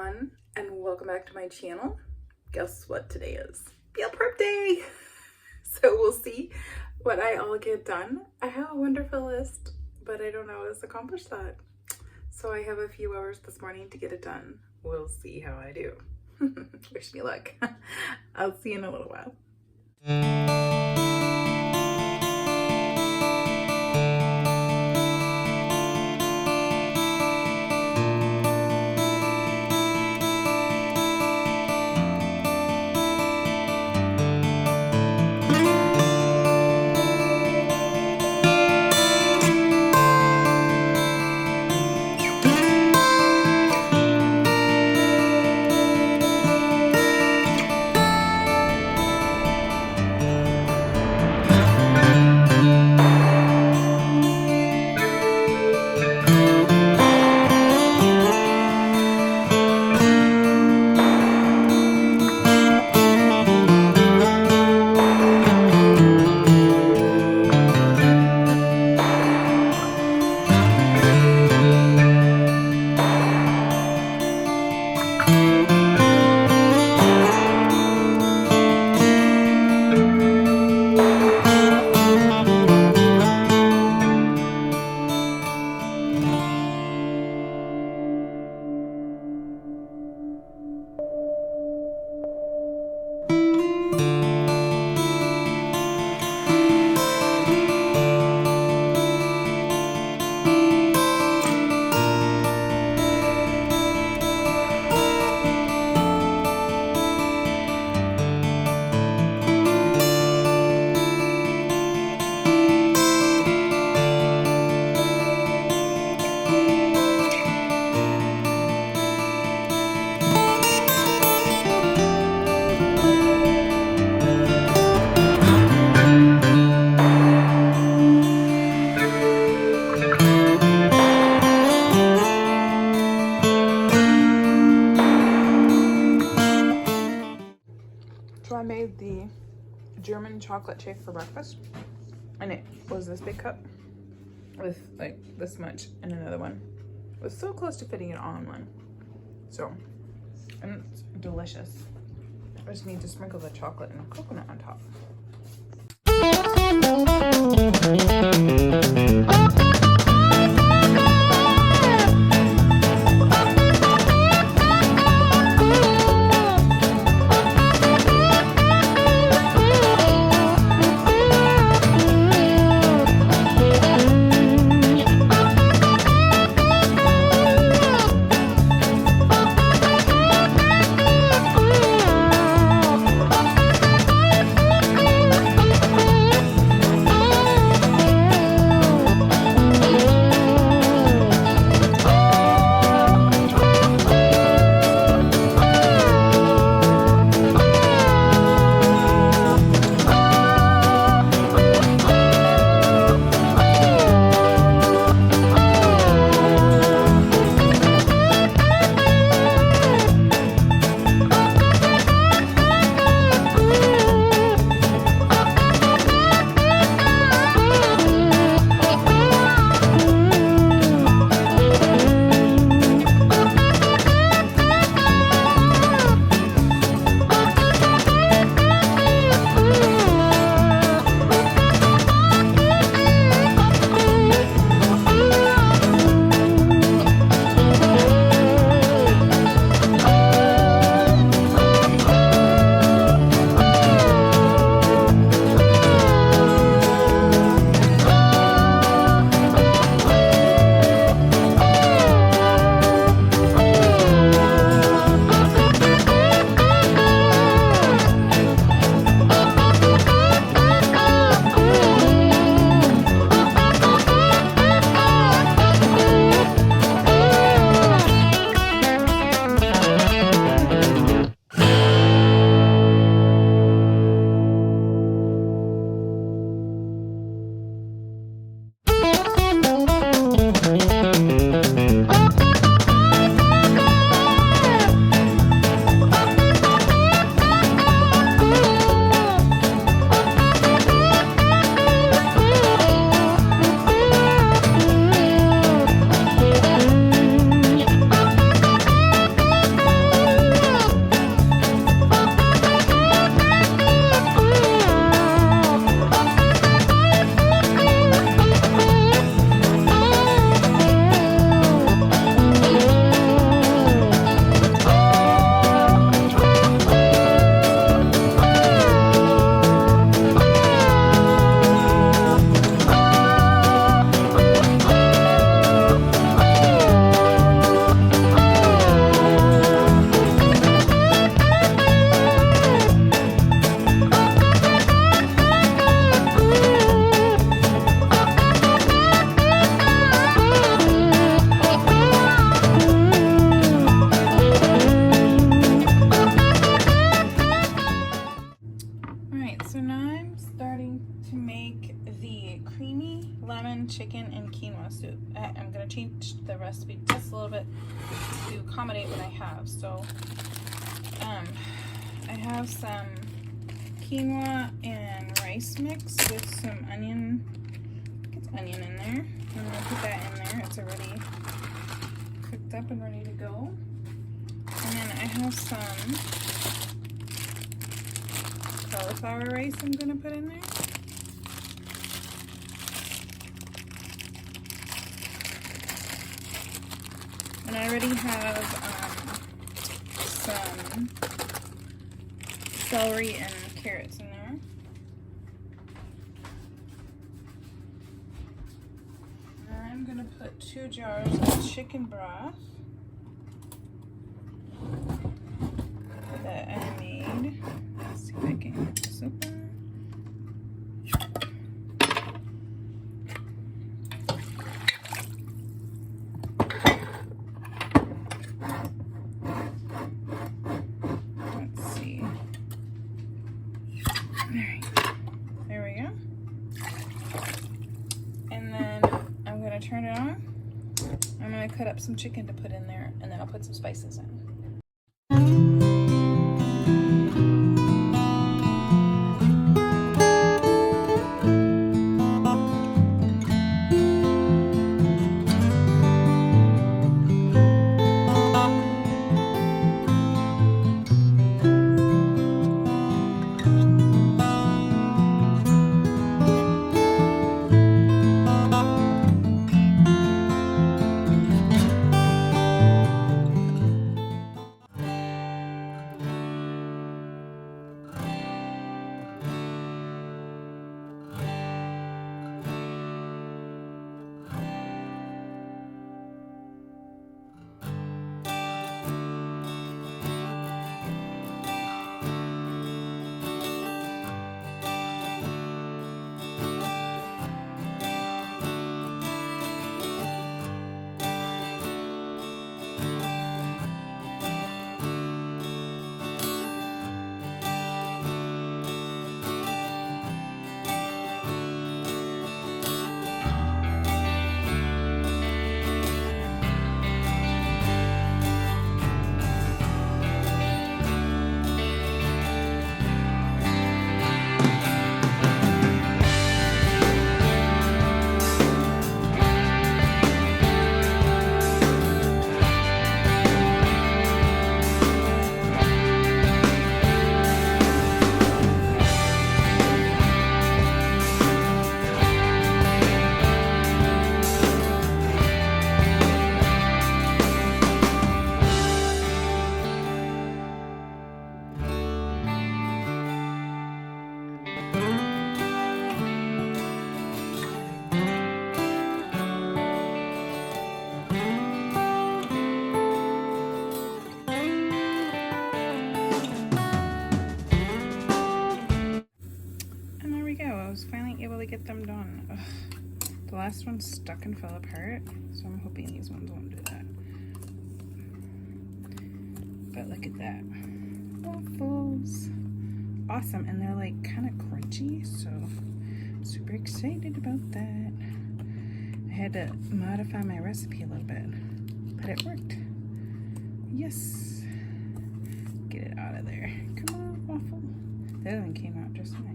everyone, and welcome back to my channel. Guess what today is? Meal prep day! So we'll see what I all get done. I have a wonderful list, but I don't know how to accomplish that. So I have a few hours this morning to get it done. We'll see how I do. Wish me luck. I'll see you in a little while. So I made the German chocolate shake for breakfast, and it was this big cup with like this much and another one. It was so close to fitting it all in one. So, and it's delicious. I just need to sprinkle the chocolate and coconut on top. Alright, so now I'm starting to make the creamy lemon chicken and quinoa soup. I'm going to change the recipe just a little bit to accommodate what I have. So I have some quinoa and rice mix with some onion. I think it's onion in there. I'm going to put that in there. It's already cooked up and ready to go. And then I have some cauliflower rice I'm going to put in there. And I already have some celery and carrots in there. And I'm going to put 2 jars of chicken broth that I made. Let's see if I can get this open. Let's see. Alright, there we go. And then I'm going to turn it on. I'm going to cut up some chicken to put in there, and then I'll put some spices in. Able to get them done. Ugh. The last one stuck and fell apart, so I'm hoping these ones won't do that. But look at that. Waffles. Awesome, and they're like kind of crunchy, so super excited about that. I had to modify my recipe a little bit, but it worked. Yes. Get it out of there. Come on, waffle. The other one came out just fine.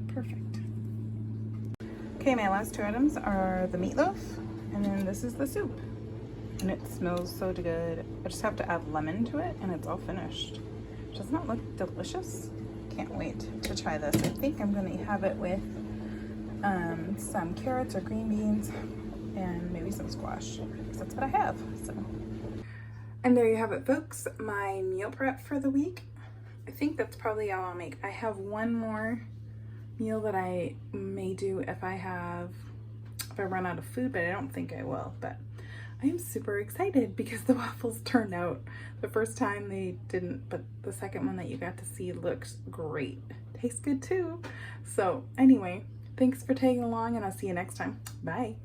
Perfect. Okay, my last 2 items are the meatloaf, and then this is the soup. And it smells so good. I just have to add lemon to it, and it's all finished. Doesn't that look delicious? Can't wait to try this. I think I'm gonna have it with some carrots or green beans and maybe some squash, because that's what I have. So. And there you have it, folks. My meal prep for the week. I think that's probably all I'll make. I have one more meal that I may do if I run out of food, but I don't think I will. But I am super excited because the waffles turned out. The first time they didn't, but the second one that you got to see looks great. Tastes good too. So anyway, thanks for tagging along and I'll see you next time. Bye.